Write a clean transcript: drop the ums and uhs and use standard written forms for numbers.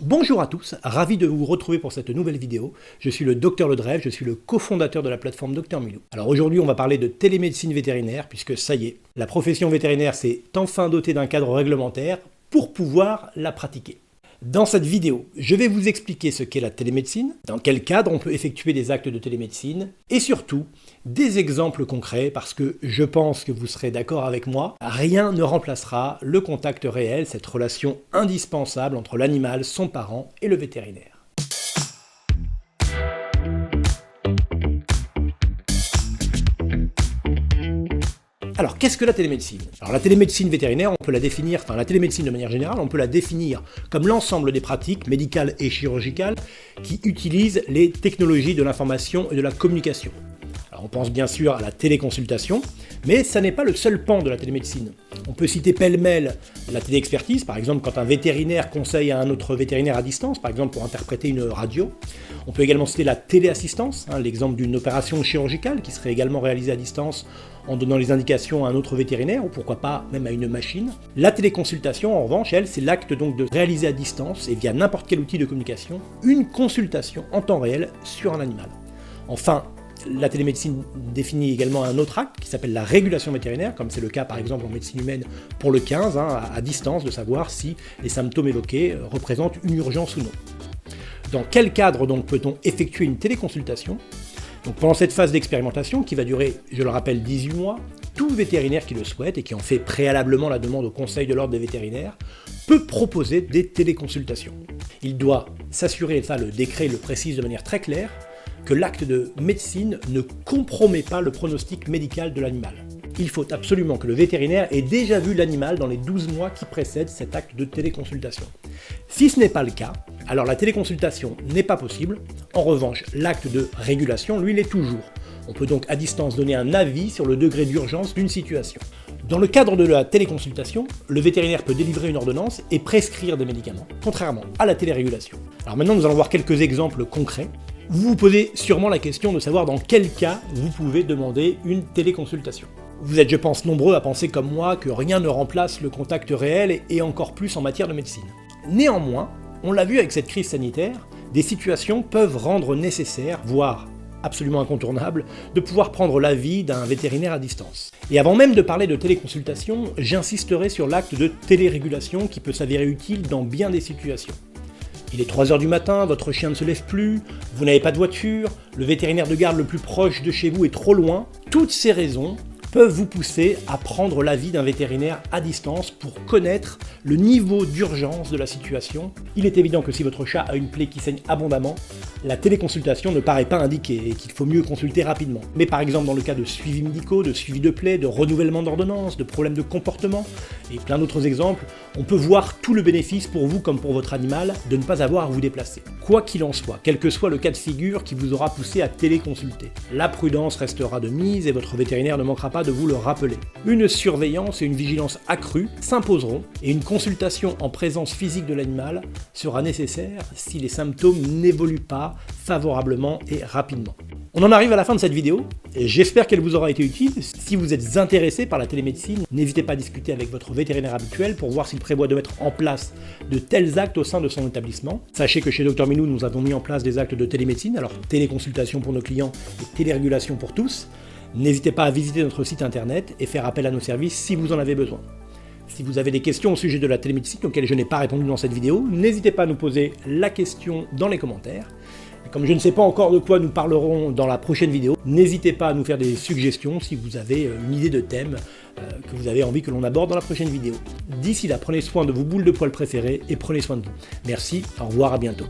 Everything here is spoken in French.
Bonjour à tous, ravi de vous retrouver pour cette nouvelle vidéo. Je suis le Dr Ledrève, je suis le cofondateur de la plateforme Dr Milou. Alors aujourd'hui on va parler de télémédecine vétérinaire puisque ça y est, la profession vétérinaire s'est enfin dotée d'un cadre réglementaire pour pouvoir la pratiquer. Dans cette vidéo, je vais vous expliquer ce qu'est la télémédecine, dans quel cadre on peut effectuer des actes de télémédecine, et surtout, des exemples concrets, parce que je pense que vous serez d'accord avec moi, rien ne remplacera le contact réel, cette relation indispensable entre l'animal, son parent et le vétérinaire. Alors, qu'est-ce que la télémédecine? Alors, la télémédecine vétérinaire, on peut la définir, la télémédecine de manière générale, on peut la définir comme l'ensemble des pratiques médicales et chirurgicales qui utilisent les technologies de l'information et de la communication. Alors, on pense bien sûr à la téléconsultation, mais ça n'est pas le seul pan de la télémédecine. On peut citer pêle-mêle la téléexpertise, par exemple quand un vétérinaire conseille à un autre vétérinaire à distance, par exemple pour interpréter une radio. On peut également citer la téléassistance, l'exemple d'une opération chirurgicale qui serait également réalisée à distance en donnant les indications à un autre vétérinaire, ou pourquoi pas même à une machine. La téléconsultation, en revanche, elle, c'est l'acte donc de réaliser à distance, et via n'importe quel outil de communication, une consultation en temps réel sur un animal. Enfin, la télémédecine définit également un autre acte qui s'appelle la régulation vétérinaire, comme c'est le cas par exemple en médecine humaine pour le 15, à distance, de savoir si les symptômes évoqués représentent une urgence ou non. Dans quel cadre donc peut-on effectuer une téléconsultation? Donc pendant cette phase d'expérimentation qui va durer, je le rappelle, 18 mois, tout vétérinaire qui le souhaite et qui en fait préalablement la demande au Conseil de l'ordre des vétérinaires peut proposer des téléconsultations. Il doit s'assurer, et ça le décret le précise de manière très claire, que l'acte de médecine ne compromet pas le pronostic médical de l'animal. Il faut absolument que le vétérinaire ait déjà vu l'animal dans les 12 mois qui précèdent cet acte de téléconsultation. Si ce n'est pas le cas, alors la téléconsultation n'est pas possible. En revanche, l'acte de régulation, lui, l'est toujours. On peut donc à distance donner un avis sur le degré d'urgence d'une situation. Dans le cadre de la téléconsultation, le vétérinaire peut délivrer une ordonnance et prescrire des médicaments, contrairement à la télérégulation. Alors maintenant, nous allons voir quelques exemples concrets. Vous vous posez sûrement la question de savoir dans quel cas vous pouvez demander une téléconsultation. Vous êtes, je pense, nombreux à penser comme moi que rien ne remplace le contact réel et encore plus en matière de médecine. Néanmoins, on l'a vu avec cette crise sanitaire, des situations peuvent rendre nécessaire, voire absolument incontournable, de pouvoir prendre l'avis d'un vétérinaire à distance. Et avant même de parler de téléconsultation, j'insisterai sur l'acte de télérégulation qui peut s'avérer utile dans bien des situations. Il est 3h du matin, votre chien ne se lève plus, vous n'avez pas de voiture, le vétérinaire de garde le plus proche de chez vous est trop loin. Toutes ces raisons peuvent vous pousser à prendre l'avis d'un vétérinaire à distance pour connaître le niveau d'urgence de la situation. Il est évident que si votre chat a une plaie qui saigne abondamment, la téléconsultation ne paraît pas indiquée et qu'il faut mieux consulter rapidement. Mais par exemple dans le cas de suivis médicaux, de suivi de plaies, de renouvellement d'ordonnances, de problèmes de comportement et plein d'autres exemples, on peut voir tout le bénéfice pour vous comme pour votre animal de ne pas avoir à vous déplacer. Quoi qu'il en soit, quel que soit le cas de figure qui vous aura poussé à téléconsulter, la prudence restera de mise et votre vétérinaire ne manquera pas de vous le rappeler. Une surveillance et une vigilance accrue s'imposeront et une consultation en présence physique de l'animal sera nécessaire si les symptômes n'évoluent pas favorablement et rapidement. On en arrive à la fin de cette vidéo, et j'espère qu'elle vous aura été utile. Si vous êtes intéressé par la télémédecine, n'hésitez pas à discuter avec votre vétérinaire habituel pour voir s'il prévoit de mettre en place de tels actes au sein de son établissement. Sachez que chez Dr Milou, nous avons mis en place des actes de télémédecine, alors téléconsultation pour nos clients et télérégulation pour tous. N'hésitez pas à visiter notre site internet et faire appel à nos services si vous en avez besoin. Si vous avez des questions au sujet de la télémédecine auxquelles je n'ai pas répondu dans cette vidéo, n'hésitez pas à nous poser la question dans les commentaires. Et comme je ne sais pas encore de quoi nous parlerons dans la prochaine vidéo, n'hésitez pas à nous faire des suggestions si vous avez une idée de thème que vous avez envie que l'on aborde dans la prochaine vidéo. D'ici là, prenez soin de vos boules de poils préférées et prenez soin de vous. Merci, au revoir, à bientôt.